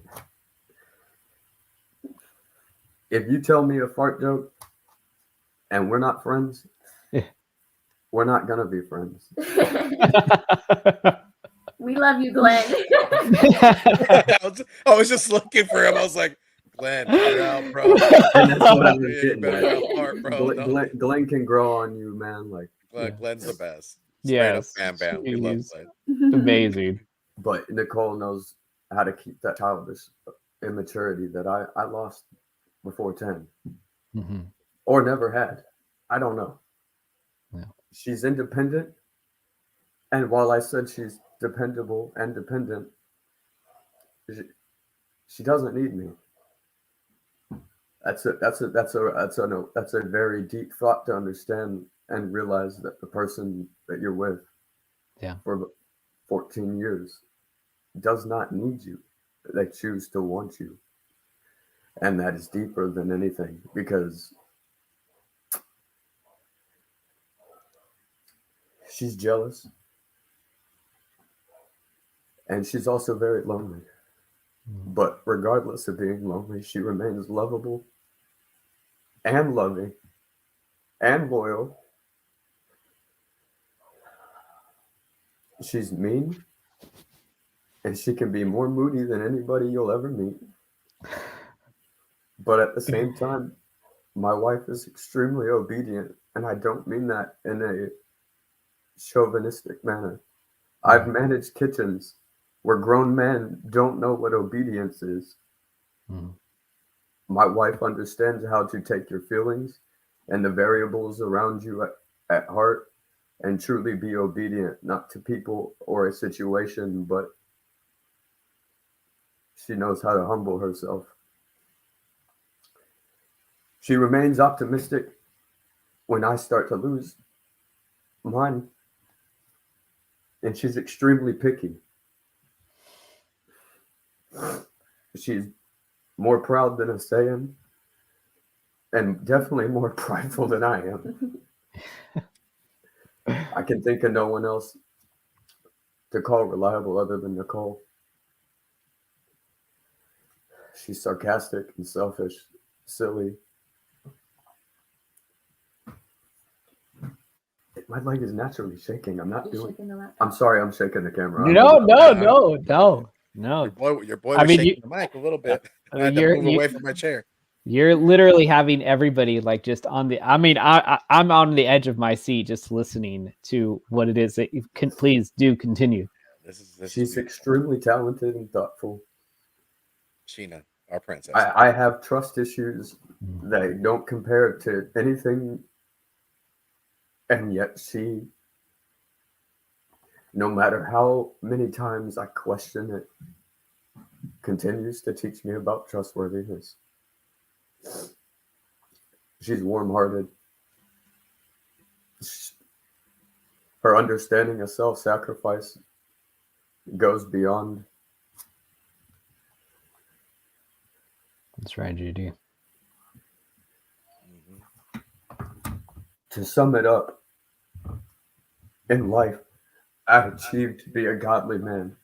If you tell me a fart joke and we're not friends, we're not gonna be friends. We love you, Glenn. I was just looking for him. I was like, Glenn, you're out, bro. And that's what I was getting at. Glenn can grow on you, man. Like Glenn's the best. Yes. Bam, bam. We love Glenn. Amazing. But Nicole knows how to keep that childish immaturity that I lost before 10. Mm-hmm. Or never had. I don't know. Yeah. She's independent. And while I said she's dependable and dependent, she doesn't need me. That's a very deep thought to understand and realize that the person that you're with for 14 years does not need you. They choose to want you. And that is deeper than anything because she's jealous. And she's also very lonely. But regardless of being lonely, she remains lovable and loving and loyal. She's mean. And she can be more moody than anybody you'll ever meet. But at the same time, my wife is extremely obedient. And I don't mean that in a chauvinistic manner. I've managed kitchens where grown men don't know what obedience is. My wife understands how to take your feelings and the variables around you at heart and truly be obedient, not to people or a situation, but she knows how to humble herself. She remains optimistic when I start to lose mine, and she's extremely picky. She's more proud than a Saiyan, and definitely more prideful than I am. I can think of no one else to call reliable other than Nicole. She's sarcastic and selfish, silly. My leg is naturally shaking. I'm not doing. I'm sorry. I'm shaking the camera. No. Your boy was shaking the mic a little bit. I had to move away from my chair. You're literally having everybody like just on the. I mean, I'm on the edge of my seat just listening to what it is that you can. Please do continue. She's extremely talented and thoughtful. Sheena, our princess. I have trust issues that don't compare to anything, and yet she, no matter how many times I question it, continues to teach me about trustworthiness. She's warm-hearted. Her understanding of self-sacrifice goes beyond. That's right, GD. To sum it up, in life, I've achieved to be a godly man.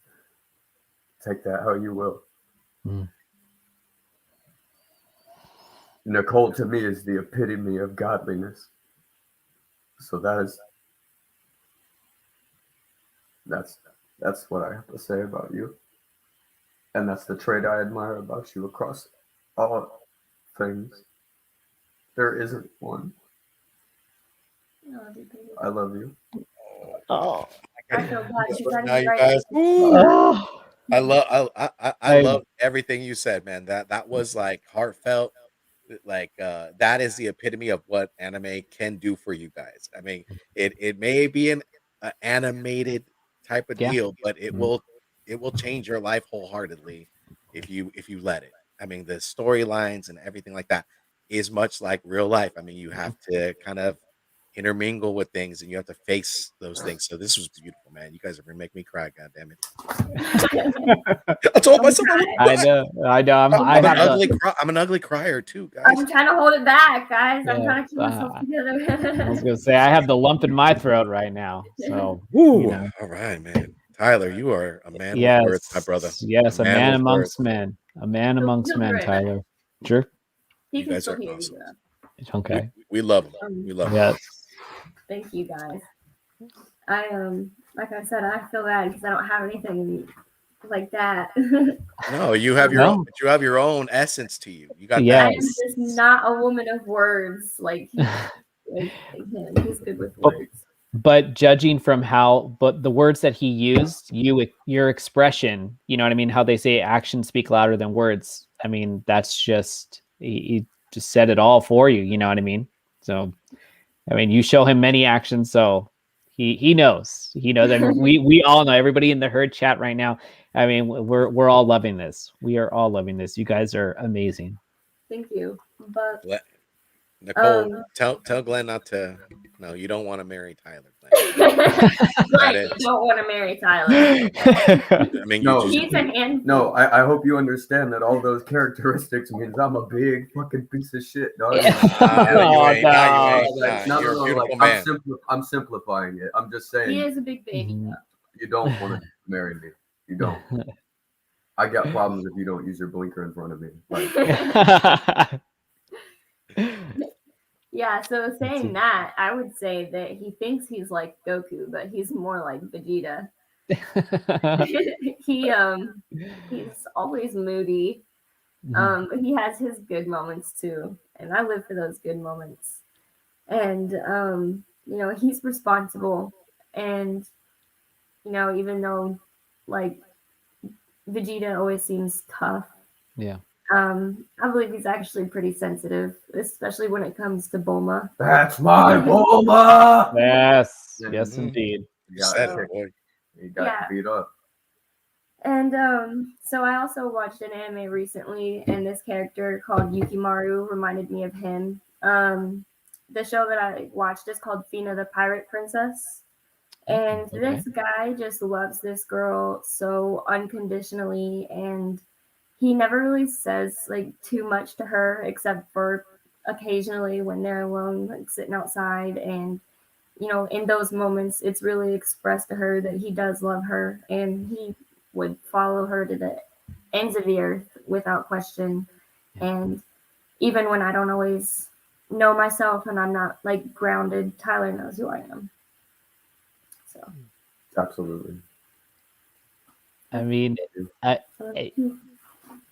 Take that how you will. Nicole to me is the epitome of godliness. So that's what I have to say about you. And that's the trait I admire about you across all things. There isn't one. I love you. Oh, I feel bad. She's Now you right. guys. Oh. I love everything you said, man. That was like heartfelt. Like that is the epitome of what anime can do for you guys. I mean, it may be an animated type of deal, but it will change your life wholeheartedly if you let it. I mean, the storylines and everything like that is much like real life. I mean, you have to kind of intermingle with things and you have to face those things. So this was beautiful, man. You guys are gonna make me cry, god damn it. I told myself I know. I'm an ugly crier too, guys. I'm trying to hold it back, guys. I'm trying to keep myself together. I was gonna say I have the lump in my throat right now. So all right, man. Tyler, you are a man with words, my brother. Yes, a man amongst men. A man amongst men, Tyler. Sure. You guys are awesome. Okay. We love him. We love him. Yes. Thank you, guys. I like I said, I feel bad because I don't have anything like that. No, you have your own. You have your own essence to you. You got that. I'm just not a woman of words like him. He's good with words. But judging from the words that he used, your expression, you know what I mean? How they say actions speak louder than words. I mean, that's just he just said it all for you. You know what I mean? So, I mean, you show him many actions, so he knows. He knows. I mean, we all know. Everybody in the herd chat right now. I mean, we're all loving this. We are all loving this. You guys are amazing. Thank you. But Nicole, tell Glenn not to. No, you don't want to marry Tyler. Glenn, you don't want to marry Tyler. I mean, no, he's a handful. No, I hope you understand that all those characteristics means I'm a big fucking piece of shit, dog. I'm simplifying it. I'm just saying. He is a big baby. You don't want to marry me. You don't. I got problems if you don't use your blinker in front of me. Yeah, so saying that, I would say that he thinks he's like Goku, but he's more like Vegeta. He's always moody. He has his good moments too, and I live for those good moments. And you know, he's responsible, and you know, even though like Vegeta always seems tough. Yeah. I believe he's actually pretty sensitive, especially when it comes to Bulma. That's my Bulma. Yes. And Yes, indeed. he You got said So- it, boy. He got Yeah. beat up. And so I also watched an anime recently, and this character called Yukimaru reminded me of him. The show that I watched is called Fina the Pirate Princess. And Okay. this guy just loves this girl so unconditionally, and he never really says like too much to her except for occasionally when they're alone, like sitting outside. And you know, in those moments, it's really expressed to her that he does love her, and he would follow her to the ends of the earth without question. And even when I don't always know myself and I'm not like grounded, Tyler knows who I am. So, Absolutely. I mean, so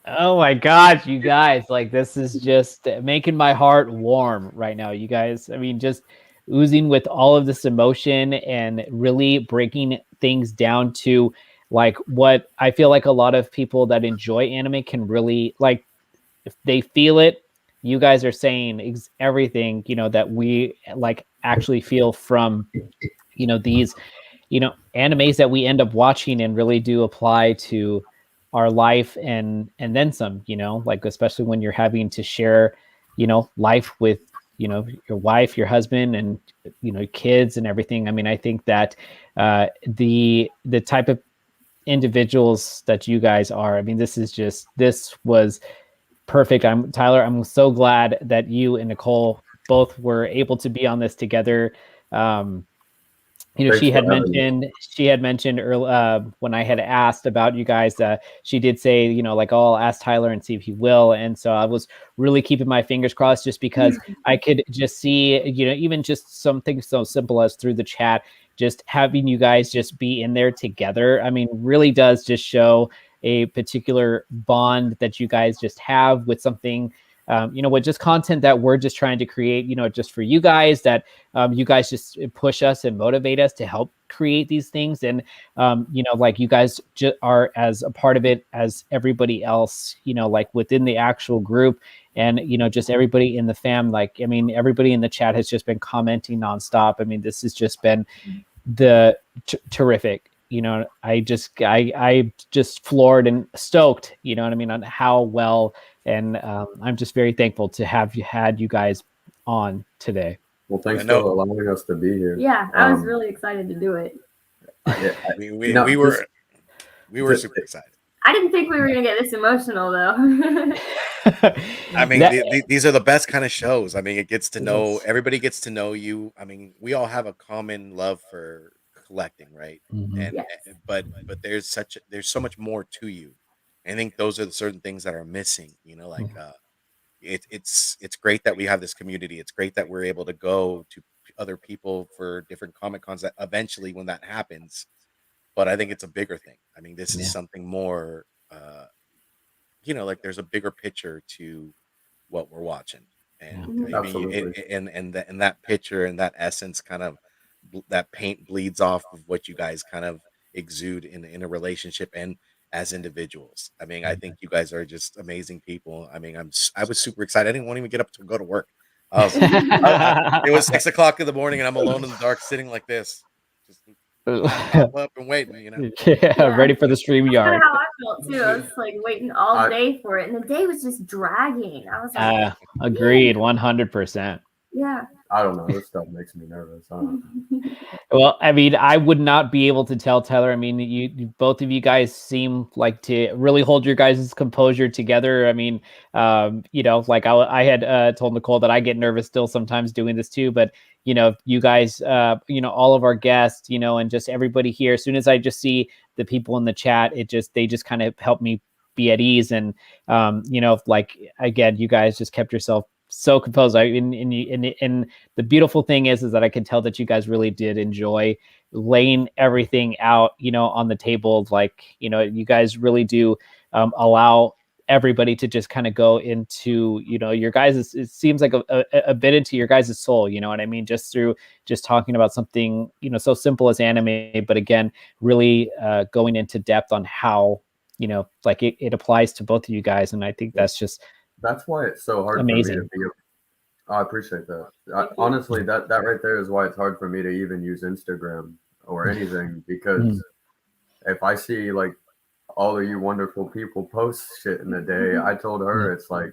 oh my gosh, you guys, like this is just making my heart warm right now, you guys. I mean, just oozing with all of this emotion and really breaking things down to like what I feel like a lot of people that enjoy anime can really like if they feel it. You guys are saying everything, you know, that we like actually feel from, you know, these, you know, animes that we end up watching and really do apply to our life and then some, you know, like especially when you're having to share, you know, life with, you know, your wife, your husband, and you know, kids and everything. I mean, I think that the type of individuals that you guys are, I mean, this was perfect. Tyler, I'm so glad that you and Nicole both were able to be on this together. You know, Thanks she for having me. had mentioned early when I had asked about you guys. She did say, you know, like, oh, I'll ask Tyler and see if he will. And so I was really keeping my fingers crossed, just because I could just see, you know, even just something so simple as through the chat, just having you guys just be in there together. I mean, really does just show a particular bond that you guys just have with something. You know, with just content that we're just trying to create, you know, just for you guys, that you guys just push us and motivate us to help create these things. And, you know, like you guys are as a part of it as everybody else, you know, like within the actual group and, you know, just everybody in the fam. Like, I mean, everybody in the chat has just been commenting nonstop. I mean, this has just been terrific. You know, I just floored and stoked, you know what I mean, on how well. And I'm just very thankful to have had you guys on today. Well, thanks I for know. allowing us to be here. yeah, I was really excited to do it. We No, were just- super excited. I didn't think we were gonna get this emotional though. I mean, these are the best kind of shows. I mean, it gets to know everybody gets to know you. I mean, we all have a common love for collecting, right? And Yes. but there's so much more to you. I think those are the certain things that are missing. You know, like it's great that we have this community. It's great that we're able to go to other people for different Comic Cons that eventually, when that happens. But I think it's a bigger thing. I mean, this is something more. You know, like there's a bigger picture to what we're watching, and I mean, Absolutely. and that picture and that essence kind of that paint bleeds off of what you guys kind of exude in a relationship and as individuals. I mean, I think you guys are just amazing people. I mean, I was super excited. I didn't want to even get up to go to work. It was 6 o'clock in the morning, and I'm alone in the dark, sitting like this, just pop up and waiting. You know, yeah, ready for the stream That's yard. kind of how I felt too. I was like waiting all day for it, and the day was just dragging. I was like, agreed, 100%. yeah. I don't know. This stuff makes me nervous. I don't know. Well, I mean, I would not be able to tell, Tyler. I mean, you both of you guys seem like to really hold your guys' composure together. I mean, you know, like I had told Nicole that I get nervous still sometimes doing this too. But you know, you guys, you know, all of our guests, you know, and just everybody here. As soon as I just see the people in the chat, they just kind of help me be at ease. And you know, like again, you guys just kept yourself so composed. And the beautiful thing is that I can tell that you guys really did enjoy laying everything out, you know, on the table. Like, you know, you guys really do allow everybody to just kind of go into, you know, your guys' it seems like a bit into your guys' soul, you know what I mean, just through just talking about something, you know, so simple as anime, but again, really going into depth on how you know, like it applies to both of you guys, and I think that's why it's so hard amazing. for me to be. I appreciate that. Honestly, that right there is why it's hard for me to even use Instagram or anything, because if I see like all of you wonderful people post shit in a day, I told her, it's like,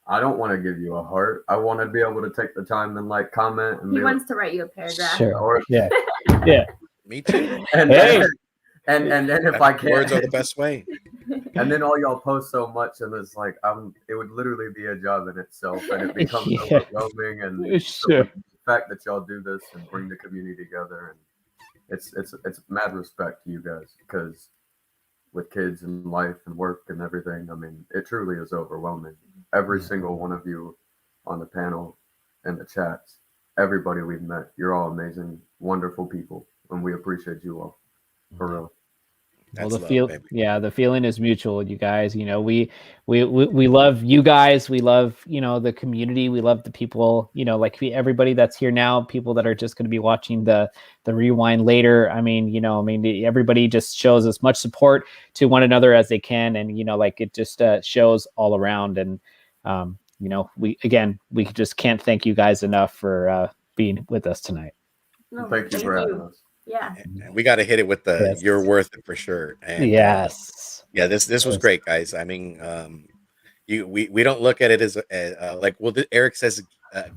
I don't want to give you a heart. I want to be able to take the time and like comment. And he wants to write you a paragraph. Sure. Or, yeah. Me too. And then if I can't, words are the best way. And then all y'all post so much, and it's like it would literally be a job in itself, and it becomes overwhelming. And so the fact that y'all do this and bring the community together, and it's mad respect to you guys, because with kids and life and work and everything, I mean, it truly is overwhelming. Every single one of you on the panel and the chats, everybody we've met, you're all amazing, wonderful people, and we appreciate you all, for real. Well, the feeling is mutual, you guys. You know, we love you guys. We love, you know, the community. We love the people, you know, like everybody that's here now, people that are just going to be watching the rewind later. I mean, you know, everybody just shows as much support to one another as they can. And, you know, like it just shows all around. And, you know, we just can't thank you guys enough for being with us tonight. No, thank you for having us. Yeah, and we got to hit it with the you're worth it for sure. And this was great, guys. I mean, we don't look at it as like, well, Eric says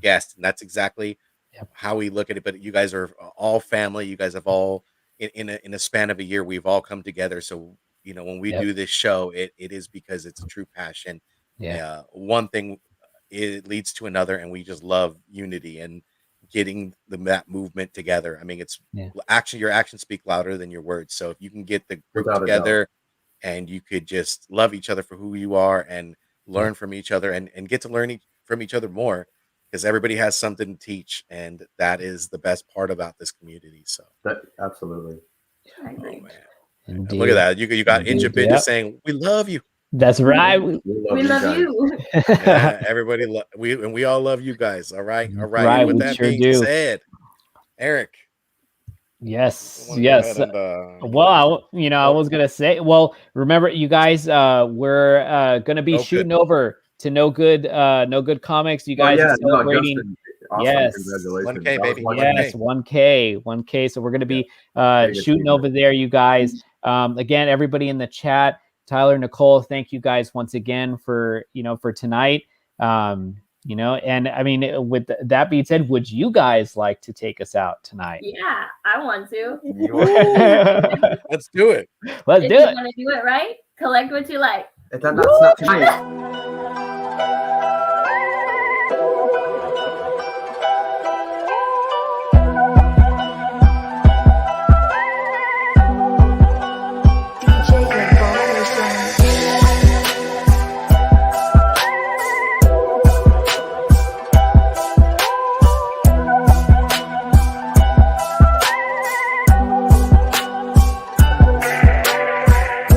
guest, and that's exactly how we look at it. But you guys are all family. You guys have all in a span of a year, we've all come together. So, you know, when we do this show, it is because it's a true passion. One thing, it leads to another, and we just love unity and getting that movement together. I mean, it's your actions speak louder than your words. So if you can get the group together and you could just love each other for who you are and learn from each other and get to learn from each other more, because everybody has something to teach, and that is the best part about this community. So absolutely. I agree. Look at that. You got Injabidja saying, we love you. That's right. We love you. Everybody we all love you guys. All right. Right. With that being said, Eric. Yes. Well, I was gonna say. Well, remember, you guys, we're gonna be shooting over to No Good Comics. You guys are celebrating. Awesome. Yes. Congratulations. 1K, baby. Yes, 1K. So we're gonna be shooting over there, you guys. Again, everybody in the chat. Tyler, Nicole, thank you guys once again for tonight. And I mean, with that being said, would you guys like to take us out tonight? Yeah, I want to. Let's do it. Let's do it. You want to do it right? Collect what you like. That's not tonight.